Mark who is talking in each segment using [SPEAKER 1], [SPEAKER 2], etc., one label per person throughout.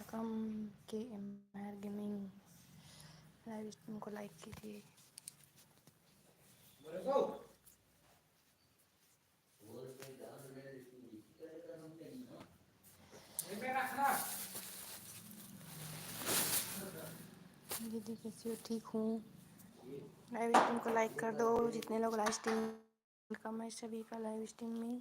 [SPEAKER 1] Welcome K M R gaming live stream को like कीजिए। दीदी कैसी हो? ठीक हूँ। लाइव स्ट्रीम को लाइक कर दो। जितने लोग लाइव स्ट्रीम वेलकम है सभी का लाइव स्ट्रीम में।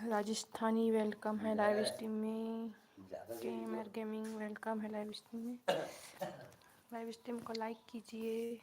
[SPEAKER 1] राजस्थानी वेलकम है लाइव स्ट्रीम में। के एम आर गेमिंग वेलकम है लाइव स्ट्रीम में। लाइव स्ट्रीम को लाइक कीजिए।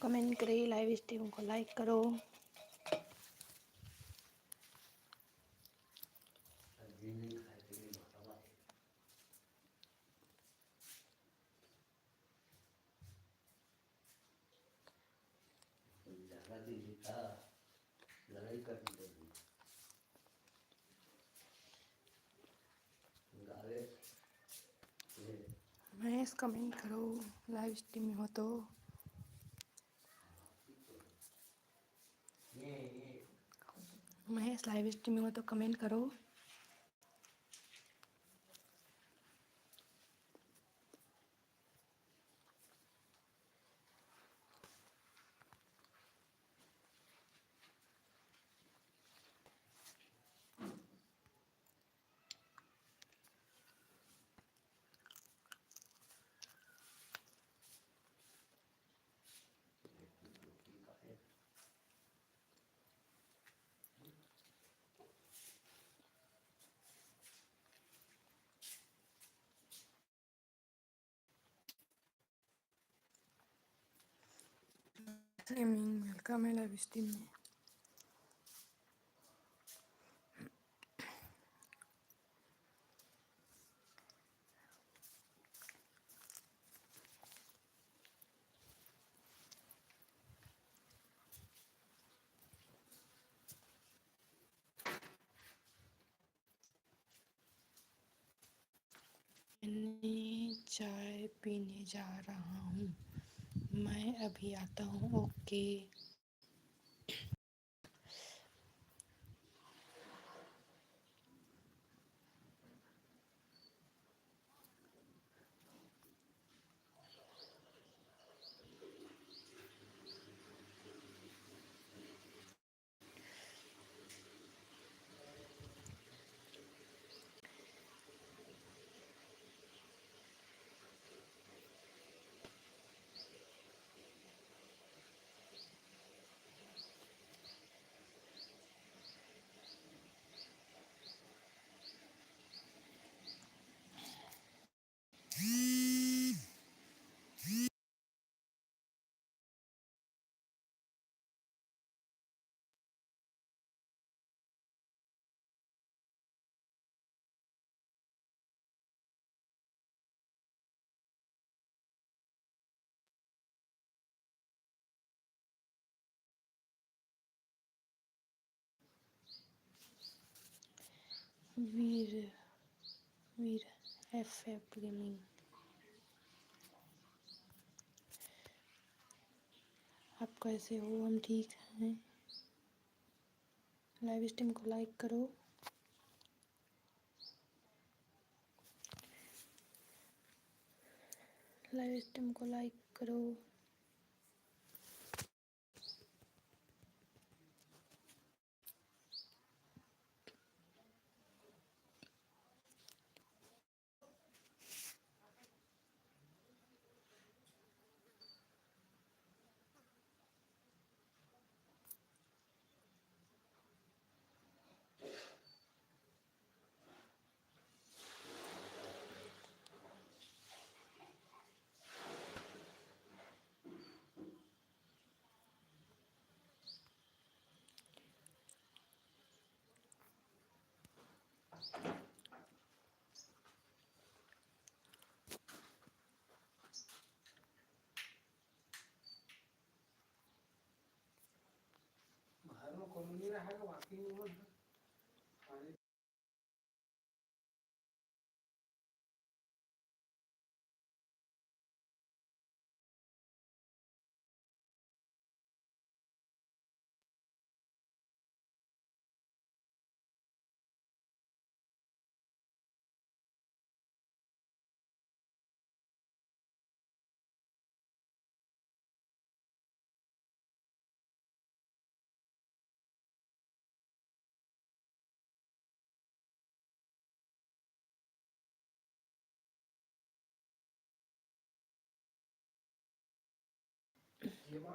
[SPEAKER 1] कमेंट करिए, लाइव स्ट्रीम को लाइक करो। महेश कमेंट करो, लाइव स्ट्रीम में हो तो। महेश लाइव स्ट्रीम में हो तो कमेंट करो। गेमिंग वेलकम है लाइव स्ट्रीम में। मैं चाय पीने जा रहा हूँ, मैं अभी आता हूँ। ओके। वीर वीर एफ गेमिंग, आप कैसे हो? हम ठीक हैं। लाइव स्ट्रीम को लाइक करो। लाइव स्ट्रीम को लाइक करो।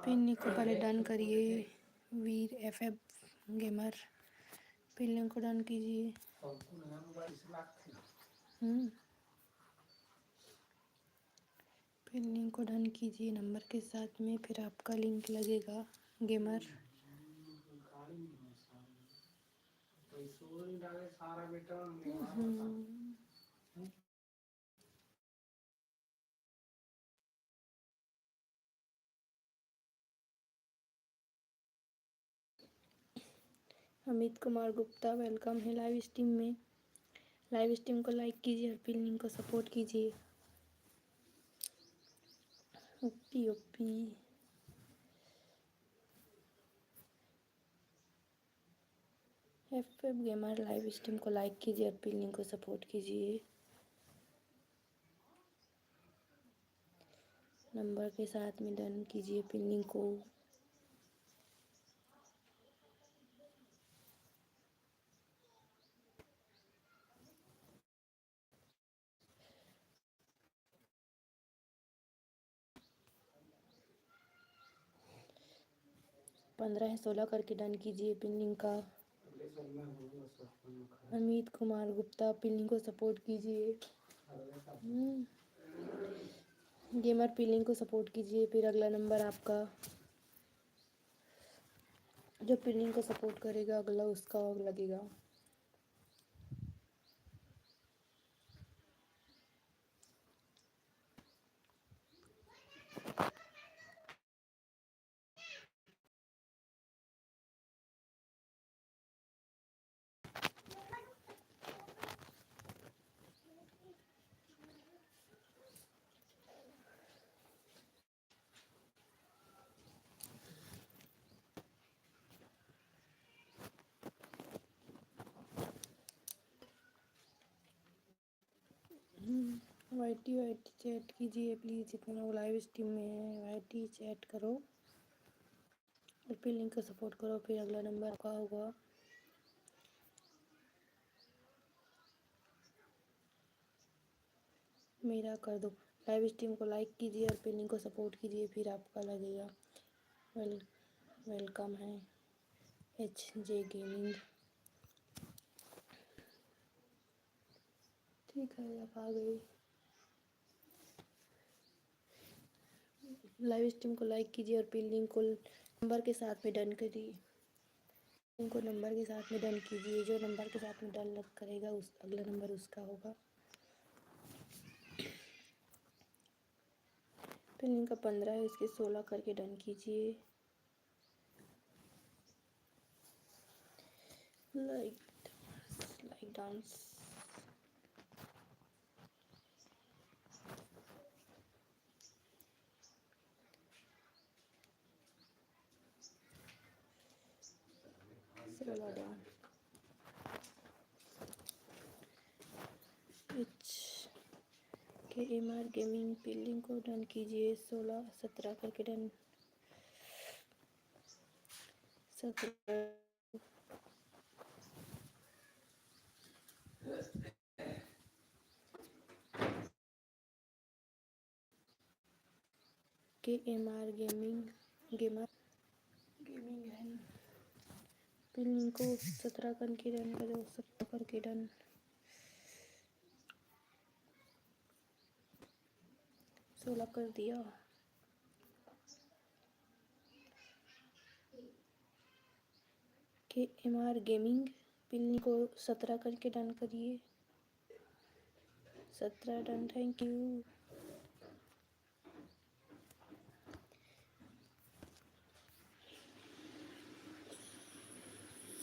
[SPEAKER 1] पिन को पहले डन करिए। वीर एफएफ गेमर पिन लिंक को डन कीजिए। पिन लिंक को डन कीजिए नंबर के साथ में, फिर आपका लिंक लगेगा गेमर। अमित कुमार गुप्ता वेलकम है लाइव स्ट्रीम में। लाइव स्ट्रीम को लाइक कीजिए और पिन लिंक को सपोर्ट कीजिए। OP OP FF gamer live stream को लाइक कीजिए और पिन लिंक को सपोर्ट कीजिए। नंबर के साथ में डन कीजिए पिन लिंक को। पंद्रह है 16 करके डन कीजिए पिन लिंक का। अमित कुमार गुप्ता पिन लिंक को सपोर्ट कीजिए। गेमर पिन लिंक को सपोर्ट कीजिए, फिर अगला नंबर आपका जो पिन लिंक को सपोर्ट करेगा अगला उसका लगेगा। वाईटी चैट कीजिए प्लीज़, जितने लोग लाइव स्ट्रीम में हैं वाईटी चैट करो और पिन लिंक को सपोर्ट करो, फिर अगला नंबर आपका होगा। मेरा कर दो। लाइव स्ट्रीम को लाइक कीजिए और पिन लिंक को सपोर्ट कीजिए, फिर आपका लगेगा। वेलकम है HJ गेमिंग। ठीक है आप आ गए। लाइव स्ट्रीम को लाइक कीजिए और पिन लिंक को नंबर के साथ में डन करिए। पिन को नंबर के साथ में डन कीजिए, जो नंबर के साथ में डन करेगा उस अगला नंबर उसका होगा। पिन लिंक का 15 है, इसके 16 करके डन कीजिए। Like dance 16 done. HKMR gaming building को डन कीजिए। 16 17 करके डन। 17 KMR गेमिंग है। बिल्डिंग को 17 करके डन करो। 17 करके डन। 16 कर दिया। KMR गेमिंग बिल्डिंग को 17 करके डन करिए। 17 डन। Thank you.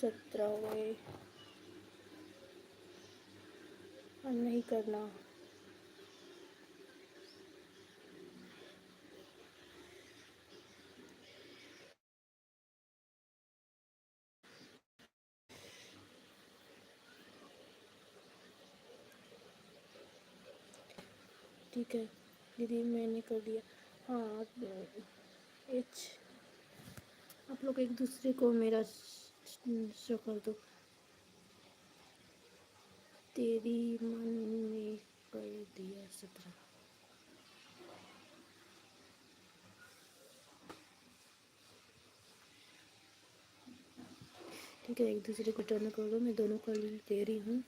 [SPEAKER 1] 17 हो गए। और नहीं करना। ठीक है दीदी मैंने कर दिया। हाँ एच आप लोग एक दूसरे को मेरा शो कर दो। तेरी मन ने कर दिया 17। ठीक है एक दूसरे को टर्न कर दो। मैं दोनों कर दे रही हूँ।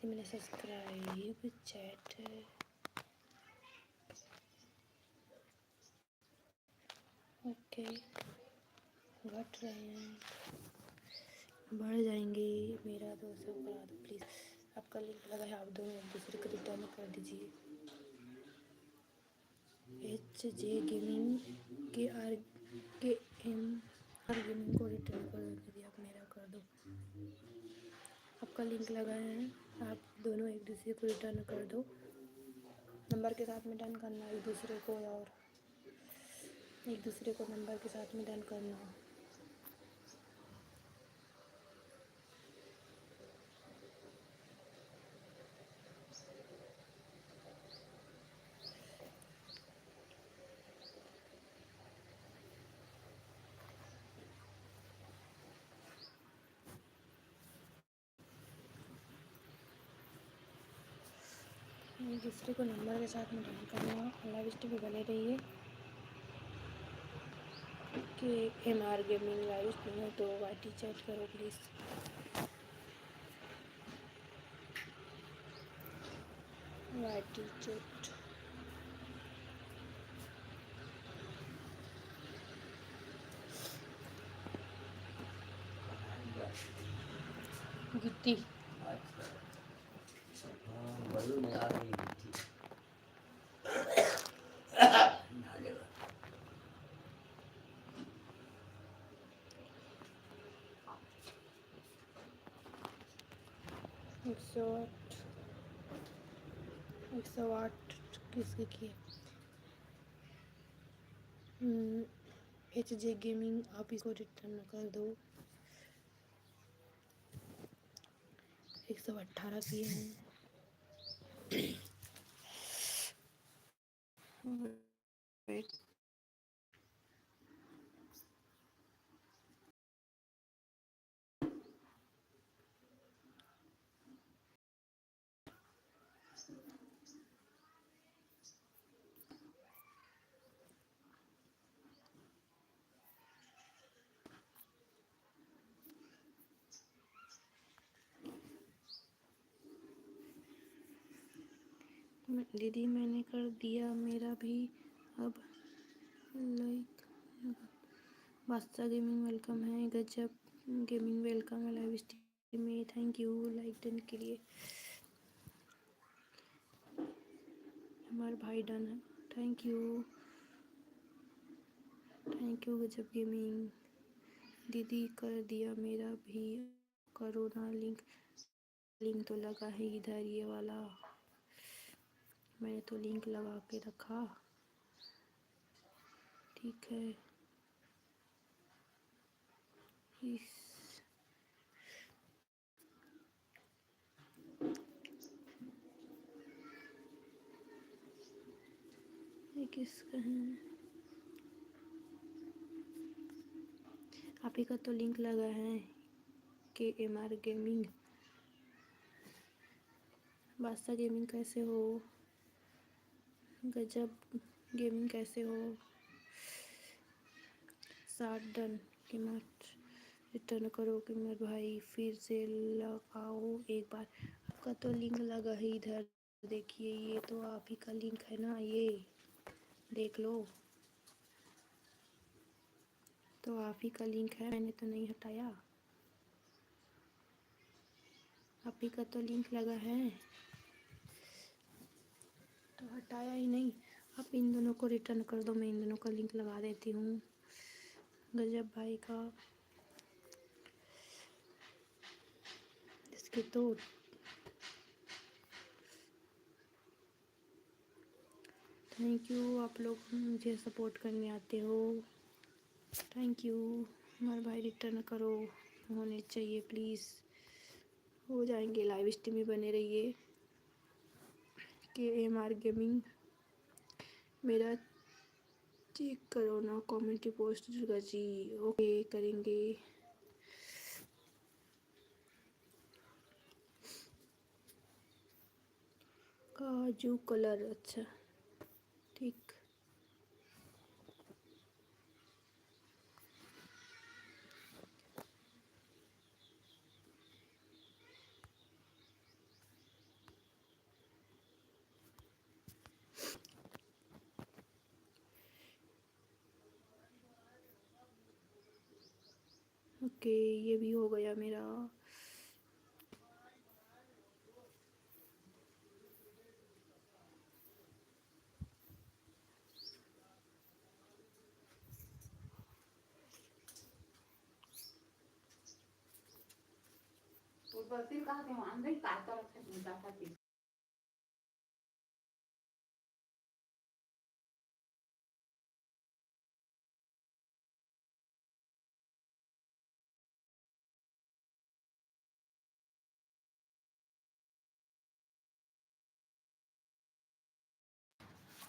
[SPEAKER 1] मैंने सब्सक्राइब चैट ओके घट रहे हैं। बढ़ जाएंगे। मेरा 200 करा दो प्लीज़। आपका लिंक लगा है। आप दोनों एक दूसरे को रिटर्न कर दीजिए। HJ गेमिंग KMR गेमिंग को रिटर्न कर दो दीदी। आप मेरा कर दो। आपका लिंक लगा है। आप दोनों एक दूसरे को रिटर्न कर दो। नंबर के साथ में डन करना एक दूसरे को। और एक दूसरे को नंबर के साथ में डन करना। एक दूसरे को नंबर के साथ में डन करना। लाइव स्ट्रीम पे बने रहिए। KMR गेमिंग लाइव स्ट्रीम है तो वाईटी चैट करो प्लीज़। वाईटी चैट गिट्टी बलून आ गई गिट्टी। 108 किसके किए। HJ गेमिंग आप इसको रिटर्न कर दो। 118 किए हैं। वेट दीदी मैंने कर दिया मेरा भी। अब लाइक बादशाह गेमिंग वेलकम है। गजब गेमिंग वेलकम है लाइव स्ट्रीम में। थैंक यू लाइक डन के लिए। हमारे भाई डन है। थैंक यू गजब गेमिंग। दीदी कर दिया मेरा भी। करो ना लिंक लिंक तो लगा है इधर, ये वाला मैंने तो लिंक लगा के रखा। ठीक है, इस ये किसका है? आप ही का तो लिंक लगा है KMR गेमिंग। बादशाह गेमिंग कैसे हो? गजब गेमिंग कैसे हो? 60 डन। कीमत रिटर्न करो कीमत भाई, फिर से लगाओ एक बार। आपका तो लिंक लगा है इधर, देखिए ये तो आप ही का लिंक है ना, ये देख लो। तो आप ही का लिंक है, मैंने तो नहीं हटाया। आप ही का तो लिंक लगा है, तो हटाया ही नहीं। आप इन दोनों को रिटर्न कर दो, मैं इन दोनों का लिंक लगा देती हूँ। गजब भाई का, इसके तो थैंक यू, आप लोग मुझे सपोर्ट करने आते हो, थैंक यू। हमारे भाई रिटर्न करो, होने चाहिए प्लीज़, हो जाएंगे। लाइव स्ट्रीम में बने रहिए। KMR गेमिंग मेरा चेक करो ना, commentary post Durga ji. Okay करेंगे। काजू कलर, अच्छा ठीक। ओके ये भी हो गया मेरा।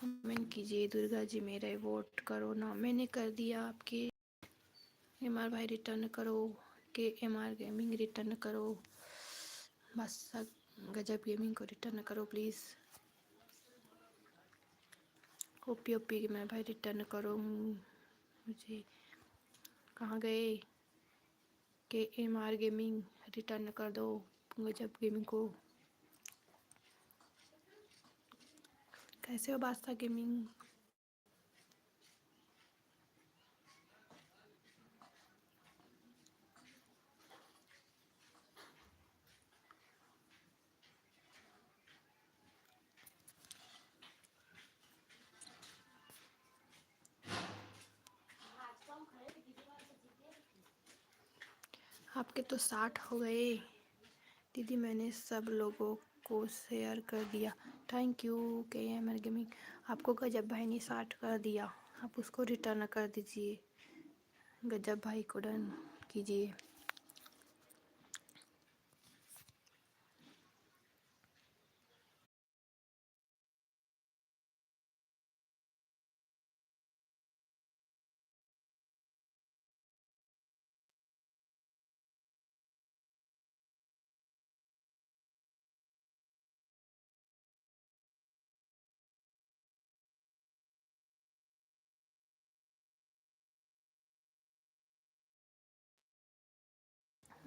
[SPEAKER 1] कमेंट कीजिए दुर्गा जी, मेरा वोट करो ना। मैंने कर दिया आपके। MR भाई रिटर्न करो, KMR गेमिंग रिटर्न करो, बस गजब गेमिंग को रिटर्न करो प्लीज़। ओपी मैं भाई रिटर्न करो मुझे। कहाँ गए? KMR गेमिंग रिटर्न कर दो गजब गेमिंग को। कैसे हो बादशाह गेमिंग? आपके तो 60 हो गए दीदी, मैंने सब लोगों को शेयर कर दिया, थैंक यू KMR गेमिंग। आपको गजब भाई ने 60 कर दिया, आप उसको रिटर्न कर दीजिए। गजब भाई को डन कीजिए।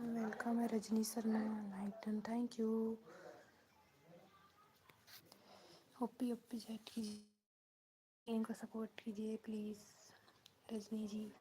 [SPEAKER 1] वेलकम है Rajni Sharma, like done, thank you. OP chat कीजिए, इनको सपोर्ट कीजिए प्लीज़ रजनी जी।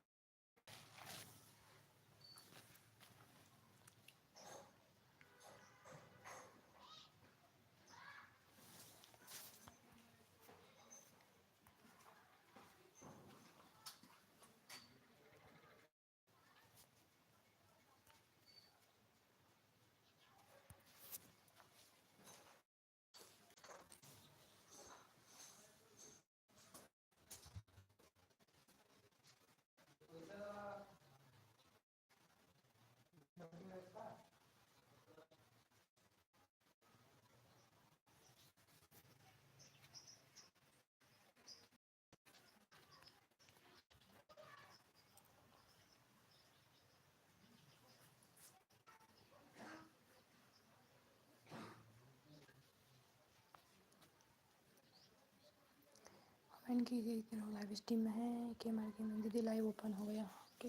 [SPEAKER 1] एंड कीजिए इतने लोग लाइव स्ट्रीम में है कि हमारे गेम में दीदी लाइव ओपन हो गया। ओके,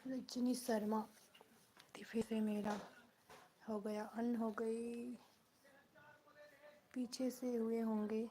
[SPEAKER 1] रजनी शर्मा फिर से मेरा हो गया अन हो गई, पीछे से हुए होंगे।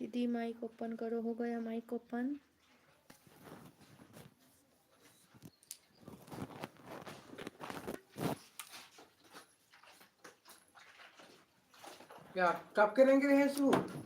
[SPEAKER 1] दीदी माइक ओपन करो। हो गया माइक ओपन।
[SPEAKER 2] क्या कब करेंगे ये शूट?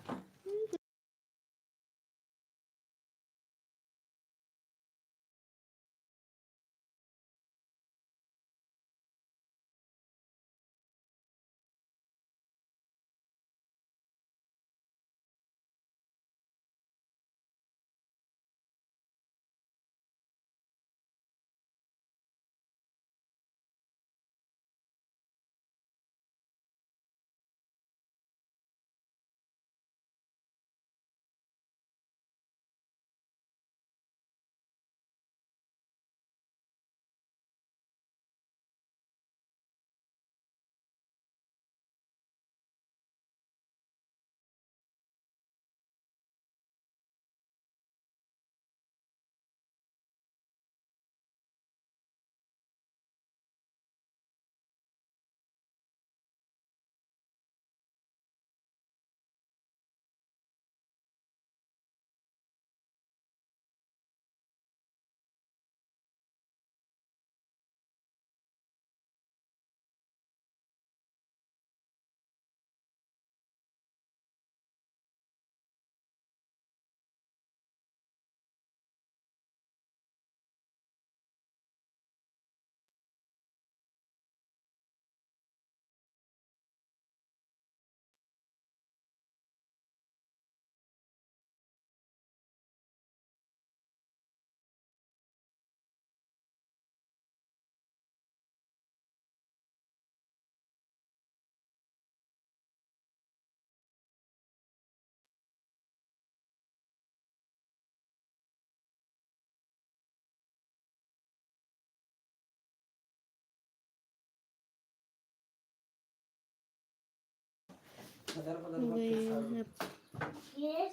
[SPEAKER 1] ये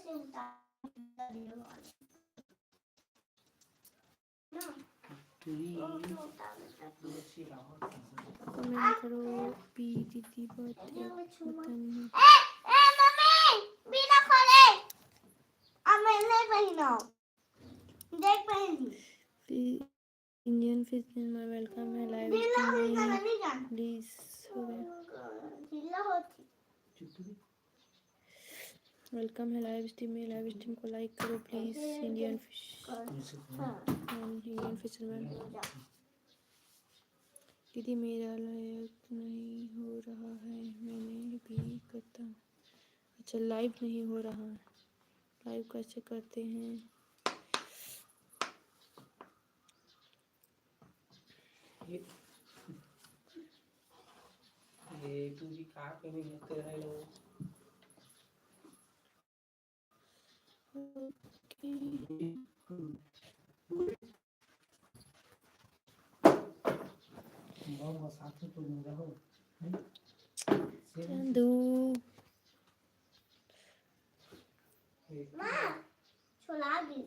[SPEAKER 1] कमेंट करो पी दीदी बर्थडे पता नहीं।
[SPEAKER 3] मम्मी बिना खोले अब मैंने पहना देख पहनी
[SPEAKER 1] इंडियन फिशमैन वेलकम है लाइव स्ट्रीम में प्लीज। हो गया वेलकम है लाइव स्ट्रीम में। लाइव स्ट्रीम को लाइक करो प्लीज। इंडियन फिशरमैन दीदी मेरा लाइक नहीं हो रहा है मैंने भी करता। अच्छा लाइव नहीं हो रहा है। लाइव कैसे करते हैं?
[SPEAKER 2] ये तुझी कार पे भी लगते रहे लोग। बहुत साथ में तो नहीं रहो।
[SPEAKER 1] चंदू
[SPEAKER 3] छोला दी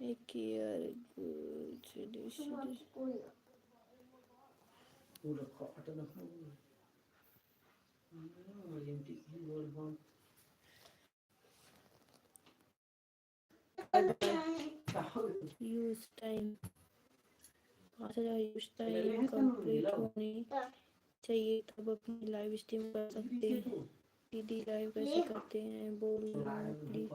[SPEAKER 1] एक ईयर ट्रेडिशन
[SPEAKER 2] पूरा कॉटन हो एमटी गोल बॉन्ड
[SPEAKER 1] use time 5000 use time complete होनी चाहिए तब अपनी लाइव स्ट्रीम कर सकते हैं। दीदी लाइव कैसे करते हैं बोल प्लीज।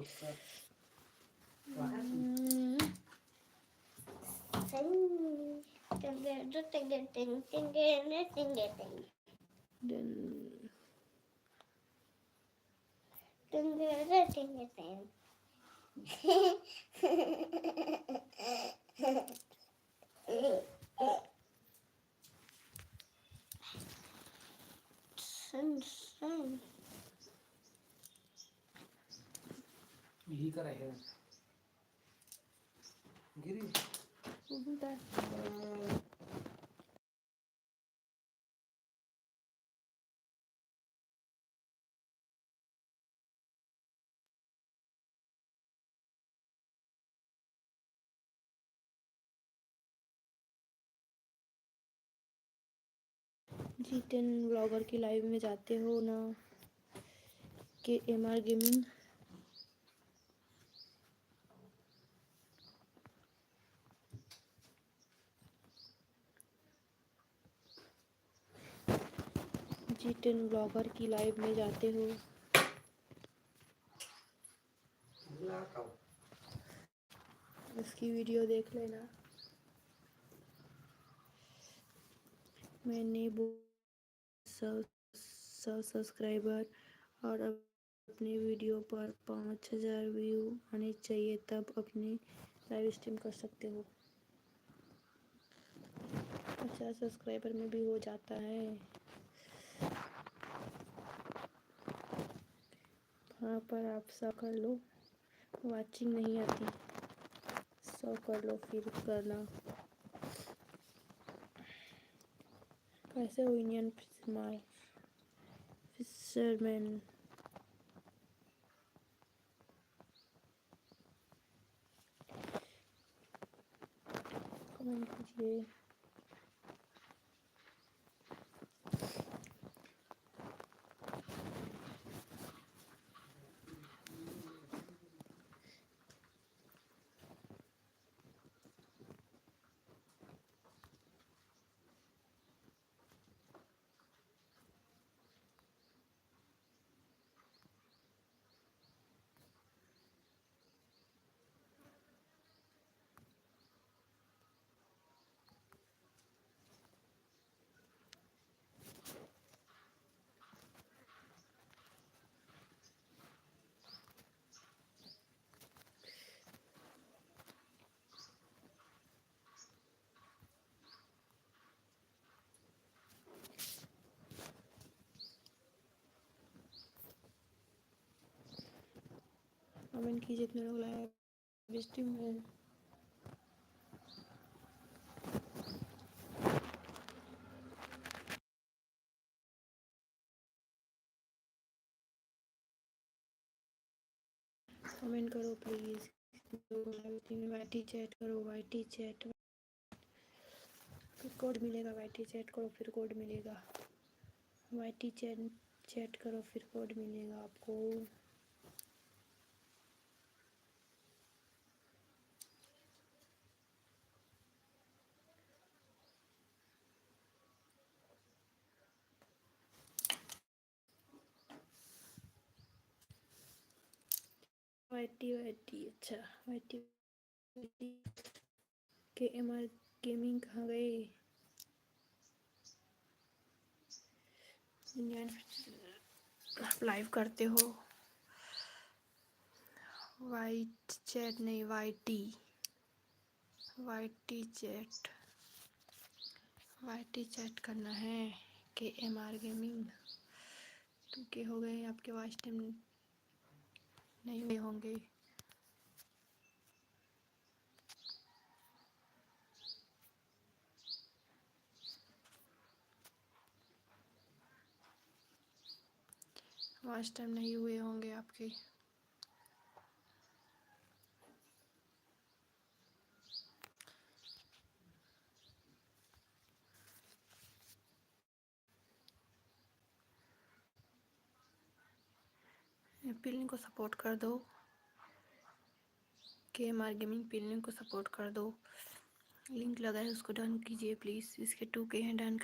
[SPEAKER 2] यही करा है गिरी
[SPEAKER 1] जी 10 ब्लॉगर की लाइव में जाते हो ना KMR गेमिंग। G10 ब्लॉगर की लाइव में जाते हो? उसकी वीडियो देख लेना। मैंने 100 सब्सक्राइबर और अपने वीडियो पर 5000 व्यू आने चाहिए, तब अपने लाइव स्ट्रीम कर सकते हो। 50 सब्सक्राइबर में भी हो जाता है। हाँ, पर आप 100 कर लो, वाचिंग नहीं आती। 100 कर लो फिर करना। कैसे हो इंडियन फिशरमैन? कमेंट कीजिए। कमेंट कीजिए इतने लोग लाइव स्ट्रीम में। कमेंट करो प्लीज। वाईटी चैट करो, वाईटी चैट। फिर कोड मिलेगा, वाईटी चैट करो फिर कोड मिलेगा। वाईटी चैट करो फिर कोड मिलेगा आपको। वाईटी अच्छा वाईटी KMR गेमिंग कहाँ गए? आप लाइव करते हो? वाइट चैट नहीं, वाईटी चैट। वाईटी चैट करना है। KMR gaming. तो के हो गए आपके वाच टाइम नहीं हुए होंगे। वाच टाइम नहीं हुए होंगे आपके। पिलिंग को सपोर्ट कर दो। KMR गेमिंग पिलिंग को सपोर्ट कर दो। लिंक लगा है उसको डन कीजिए प्लीज़। इसके 2K हैं, डन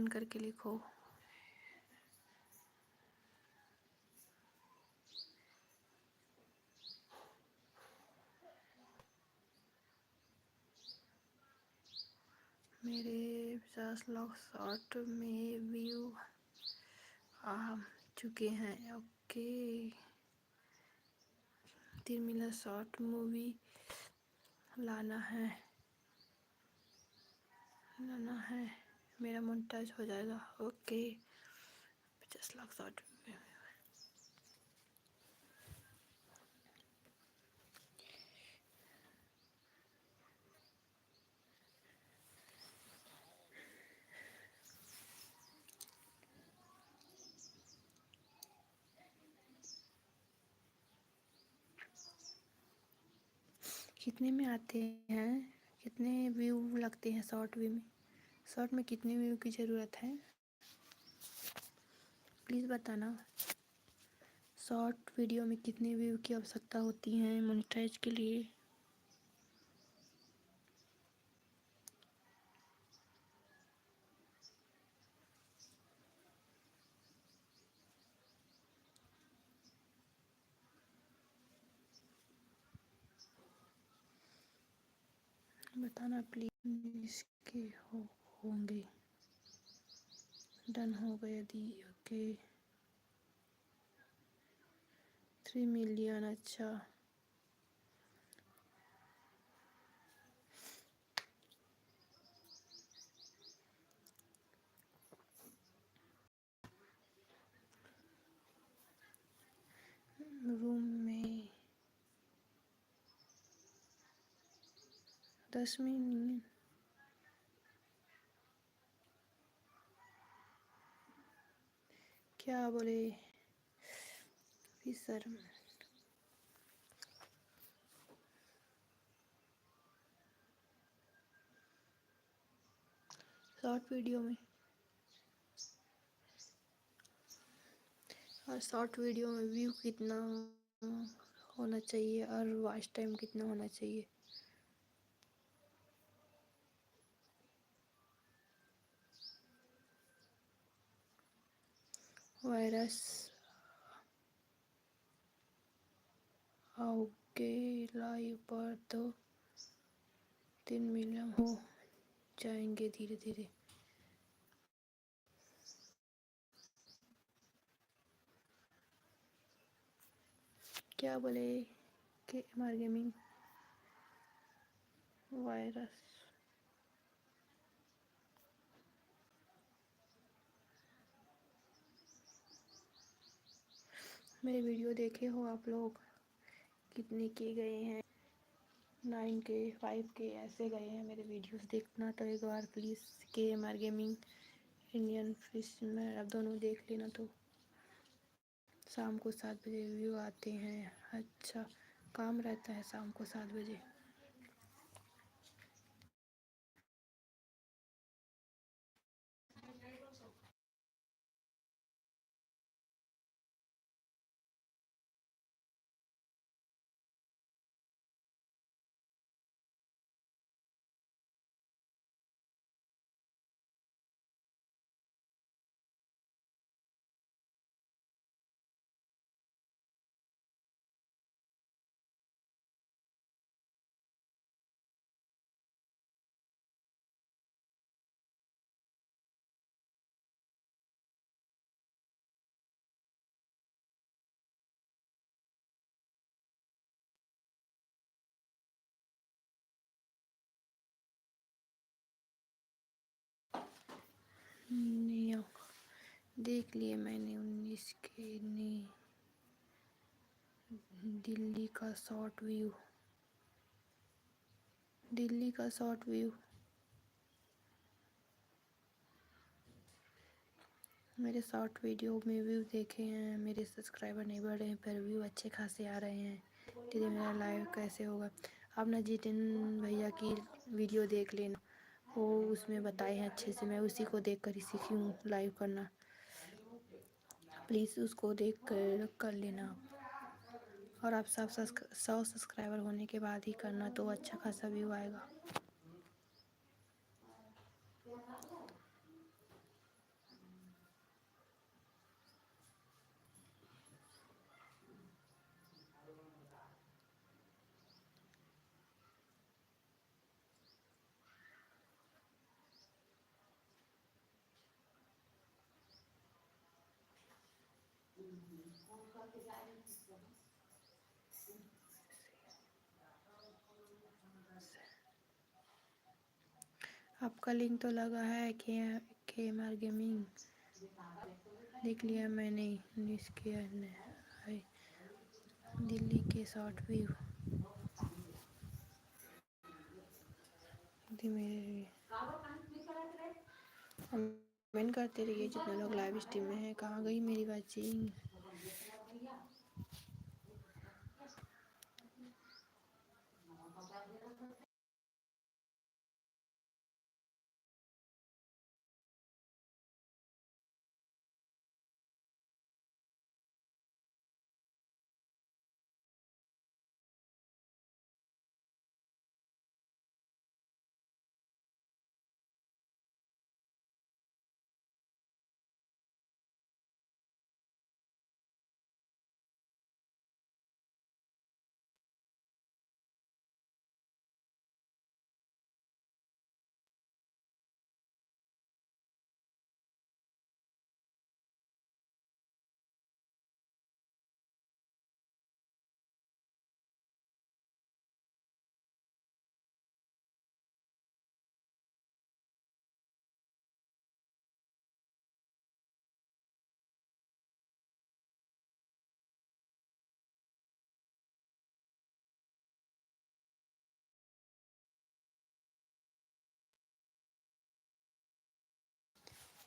[SPEAKER 1] करके लिखो। मेरे 50 लाख शॉर्ट में व्यू आ चुके हैं। ओके, तिरमिला शॉर्ट मूवी लाना है। मेरा मोनेटाइज हो जाएगा। ओके, 50 लाख शॉर्ट में। कितने में आते हैं? कितने व्यू लगते हैं शॉर्ट व्यू में? शॉर्ट में कितने व्यू की ज़रूरत है? प्लीज़ बताना शॉर्ट वीडियो में कितने व्यू की आवश्यकता होती है मोनेटाइज के लिए। बताना प्लीज। इसके होंगे डन हो गए यदि ओके 3 मिलियन। अच्छा रूम में 10 मिलियन क्या बोले सर। शॉर्ट वीडियो में और शॉर्ट वीडियो में व्यू कितना होना चाहिए और वॉच टाइम कितना होना चाहिए। वायरस आओगे लाइव पर तो 3 मिलियन हो जाएंगे धीरे धीरे। क्या बोले के एमआर गेमिंग वायरस मेरे वीडियो देखे हो आप लोग कितने के गए हैं 9K 5K ऐसे गए हैं मेरे वीडियोस देखना तो एक बार प्लीज़ के एमआर गेमिंग इंडियन फिश में आप दोनों देख लेना। तो शाम को 7 बजे व्यू आते हैं। अच्छा काम रहता है शाम को 7 बजे। नहीं देख लिए मैंने 19 के ने दिल्ली का शॉर्ट व्यू मेरे शॉर्ट वीडियो में व्यू देखे हैं। मेरे सब्सक्राइबर नहीं बढ़ रहे हैं पर व्यू अच्छे खासे आ रहे हैं। दीदी मेरा लाइव कैसे होगा। आप ना जितिन भैया की वीडियो देख लेना वो उसमें बताए हैं अच्छे से। मैं उसी को देख कर ही सीखी हूँ लाइव करना। प्लीज़ उसको देख कर लेना आप। और आप 100 सब्सक्राइबर होने के बाद ही करना तो अच्छा खासा व्यू आएगा। आपका लिंक तो लगा है के एमआर गेमिंग देख लिया मैंने। है दिल्ली के शॉर्ट व्यू मेरे कमेंट करते रहिए जितने लोग लाइव स्ट्रीम में हैं। कहाँ गई मेरी वाचिंग।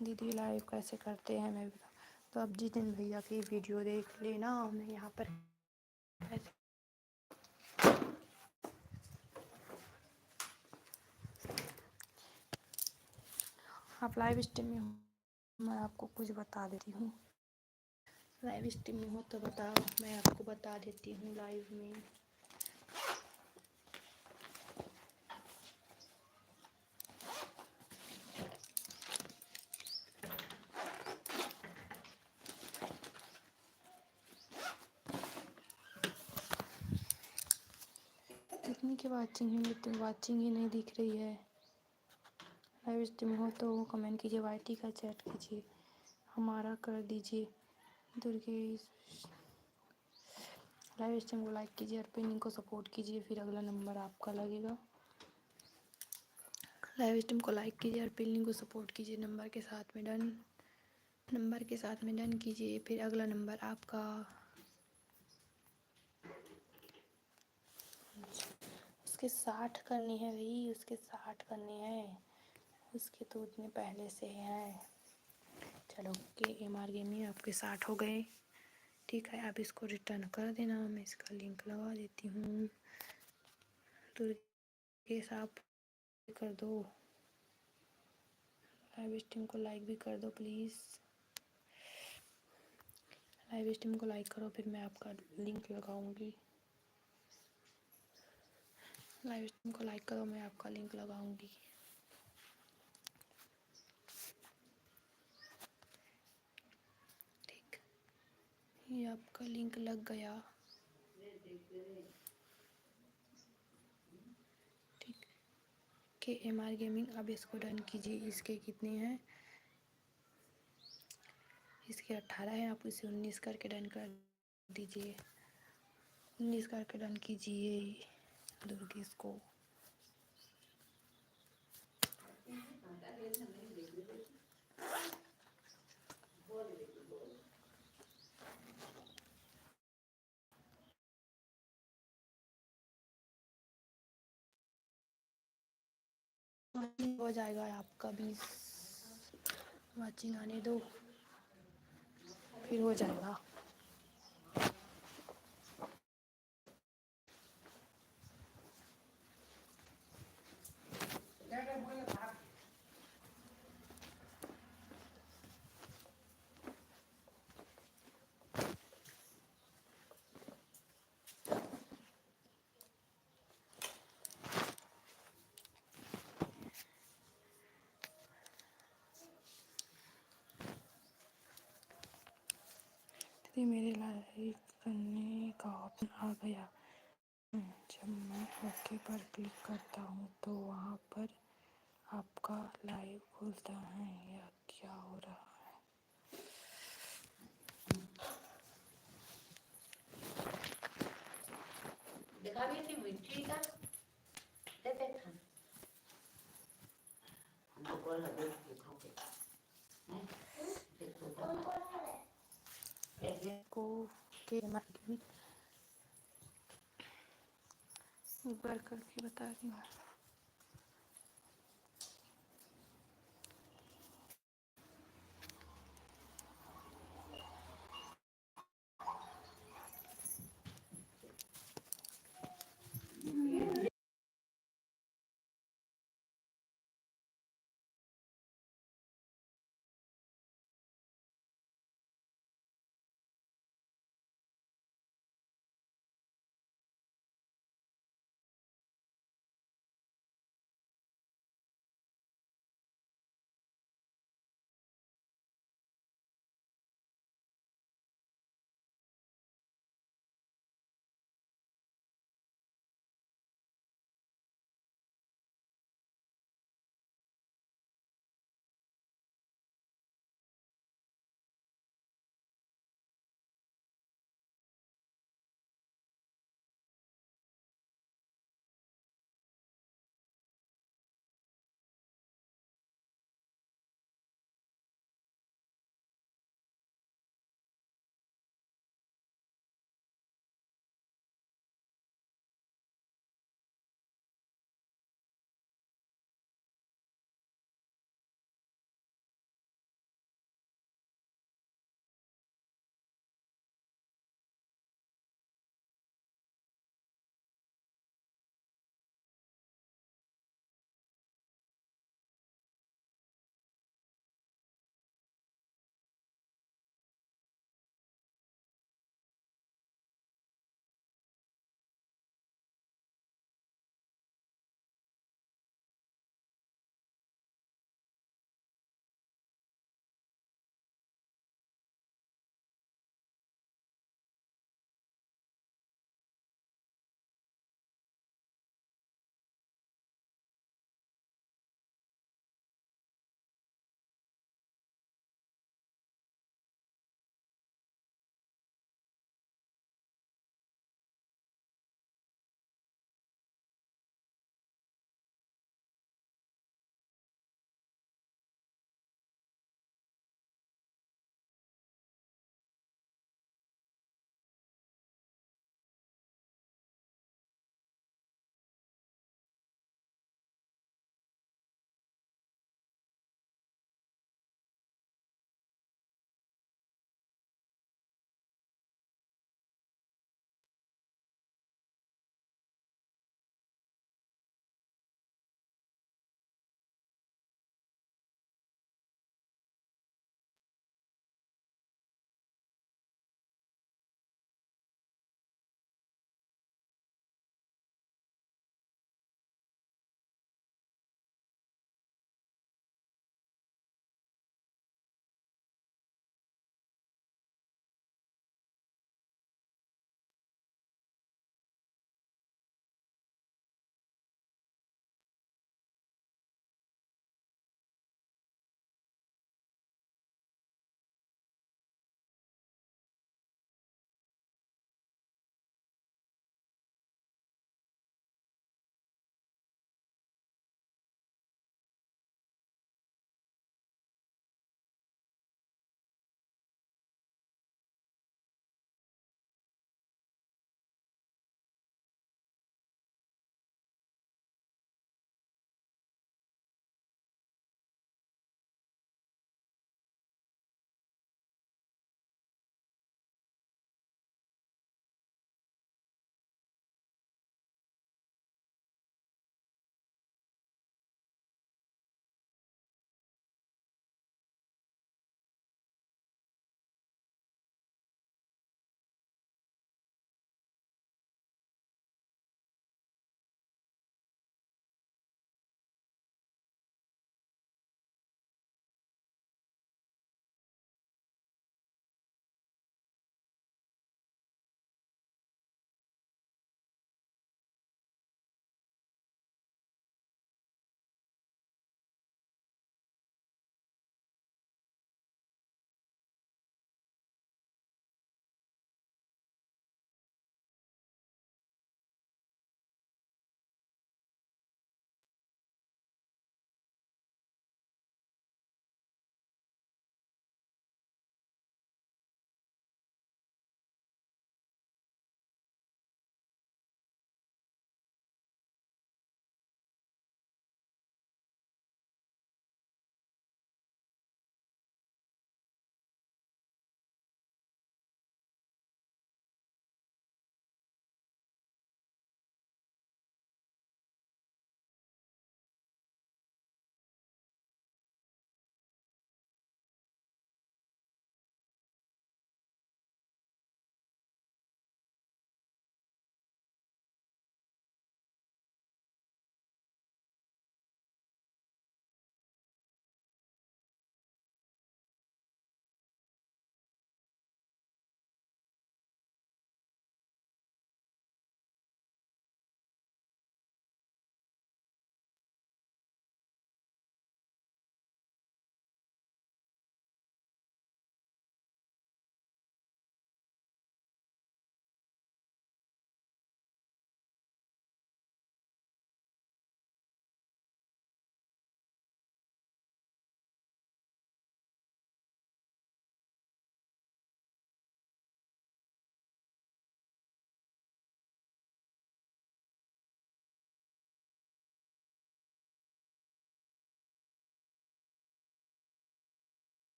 [SPEAKER 1] दीदी लाइव कैसे करते हैं मैं बता। तो अब जितिन भैया की वीडियो देख लेना। मैं यहाँ पर कैसे आप लाइव स्ट्रीम में हो, मैं आपको कुछ बता देती हूँ। लाइव स्ट्रीम में हो तो बताओ, मैं आपको बता देती हूँ लाइव में। कितनी की वाचिंग है, मुझे तो वाचिंग ही नहीं दिख रही है। लाइव स्ट्रीम हो तो कमेंट कीजिए, वाईटी का चैट कीजिए, हमारा कर दीजिए। दुर्गे लाइव स्ट्रीम को लाइक कीजिए और पिनिंग को सपोर्ट कीजिए, फिर अगला नंबर आपका लगेगा। लाइव स्ट्रीम को लाइक कीजिए और पिनिंग को सपोर्ट कीजिए, नंबर के साथ में डन कीजिए, फिर अगला नंबर आपका। उसके 60 करनी है भाई, उसके 60 करने हैं, उसके तो उतने पहले से हैं। चलो KMR गेमिंग आपके 60 हो गए। ठीक है, आप इसको रिटर्न कर देना, मैं इसका लिंक लगा देती हूँ। तो ये आप कर दो, लाइव स्ट्रीम को लाइक भी कर दो प्लीज़। लाइव स्ट्रीम को लाइक करो, फिर मैं आपका लिंक लगाऊंगी। लाइव स्ट्रीम को लाइक करो, मैं आपका लिंक लगाऊंगी। ठीक, ये आपका लिंक लग गया। ठीक, KMR गेमिंग, अब इसको डन कीजिए। इसके कितने हैं, इसके 18 है, आप इसे 19 करके डन कर दीजिए। 19 करके डन कीजिए दुर्गेश को। हो जाएगा आपका 20 वाचिंग आने दो, फिर हो जाएगा। तो मेरे लाइक करने का ऑप्शन आ गया। जब मैं ओके पर क्लिक करता हूँ तो वहाँ पर आपका लाइव खुलता है, या क्या हो रहा है?
[SPEAKER 4] दिखा भी थी मिट्टी का देखा हमको बोल रहा देख दिखाओगे हैं देखो
[SPEAKER 1] को के मार्केट एक बार करके बता रही हूँ।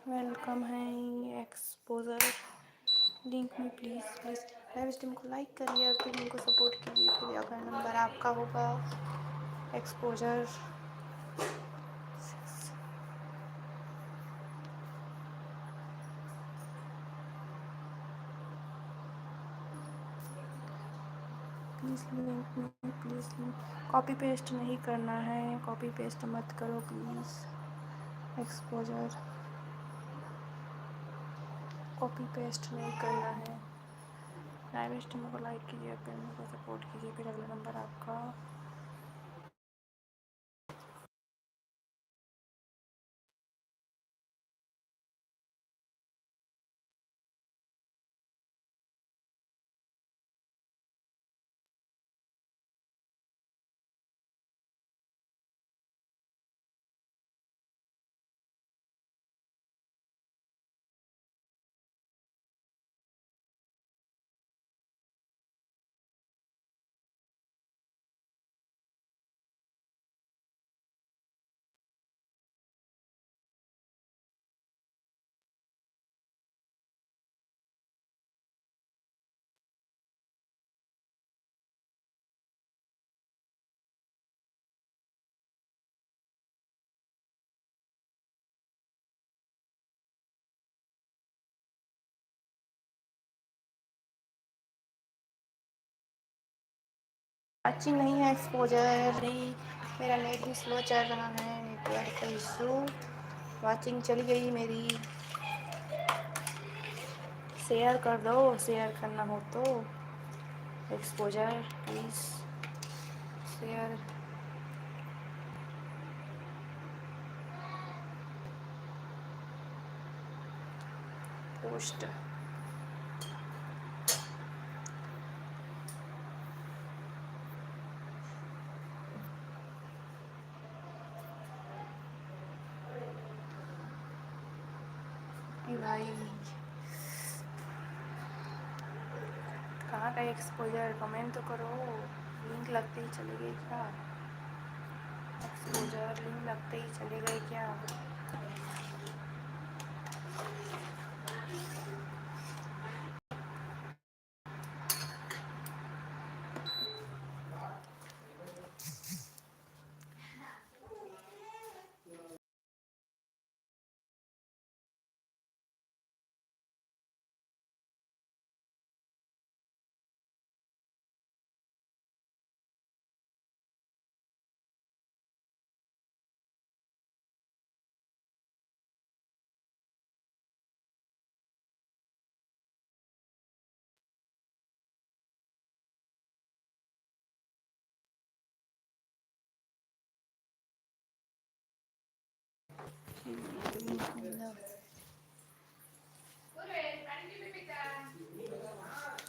[SPEAKER 1] वेलकम है एक्सपोजर लिंक में प्लीज़ लाइव स्ट्रीम को लाइक करिए और फिर इनको सपोर्ट कीजिए। फिर अगर नंबर आपका होगा एक्सपोजर प्लीज़ लिंक में प्लीज़ कॉपी पेस्ट नहीं करना है, कॉपी पेस्ट मत करो प्लीज़। एक्सपोजर कॉपी पेस्ट नहीं करना है। लाइव स्ट्रीम को लाइक कीजिए, फिर इनको सपोर्ट कीजिए। फिर अगला नंबर आपका अच्छी नहीं है एक्सपोजर नहीं। मेरा नेट भी स्लो चल रहा है, नेटवर्क का इशू। वाचिंग चली गई मेरी। शेयर कर दो, शेयर करना हो तो। Exposure please share. पोस्ट भाई कहाँ का एक्सपोजर? कमेंट तो करो। लिंक लगते ही चले गए क्या? एक्सपोजर लिंक लगते ही चले गए क्या?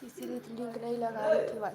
[SPEAKER 1] इसीलिए तो लिंक नहीं लगा रही थी।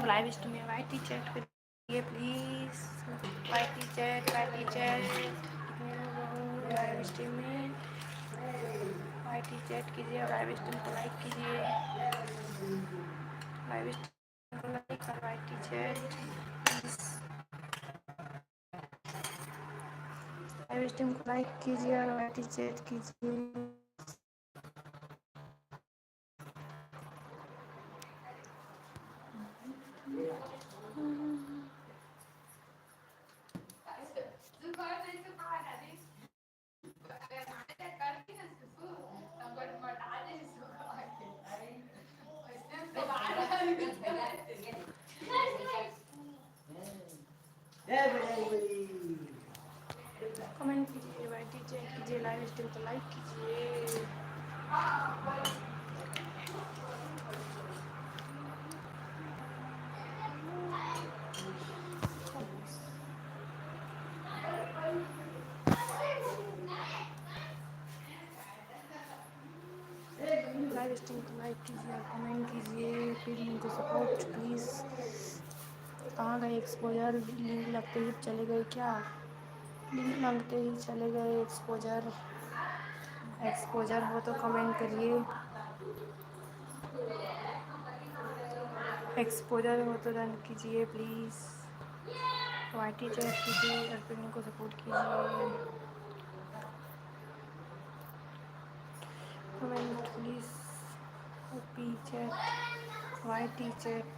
[SPEAKER 1] लाइव स्ट्रीम में वाईटी चैट करिए please. YT chat live stream में वाईटी चैट कीजिए और लाइव स्ट्रीम को लाइक कीजिए। लाइव स्ट्रीम को लाइक और YT chat please. Live stream को लाइक कीजिए और वाईटी चैट कीजिए। कमेंट कीजिए, वाईटी चैट कीजिए, लाइव स्ट्रीम को लाइक कीजिए। लाइव स्ट्रीम को लाइक कीजिए और कमेंट कीजिए। फिर उनको सपोर्ट प्लीज़। कहाँ गए एक्सपोजर? लिंक लगते ही चले गए क्या? लिंक लगते ही चले गए एक्सपोजर। एक्सपोजर हो तो कमेंट करिए। एक्सपोजर हो तो रन कीजिए प्लीज़। वाईटी चैट कीजिए और फिर उनको सपोर्ट कीजिए। Comment please. OP chat, YT chat.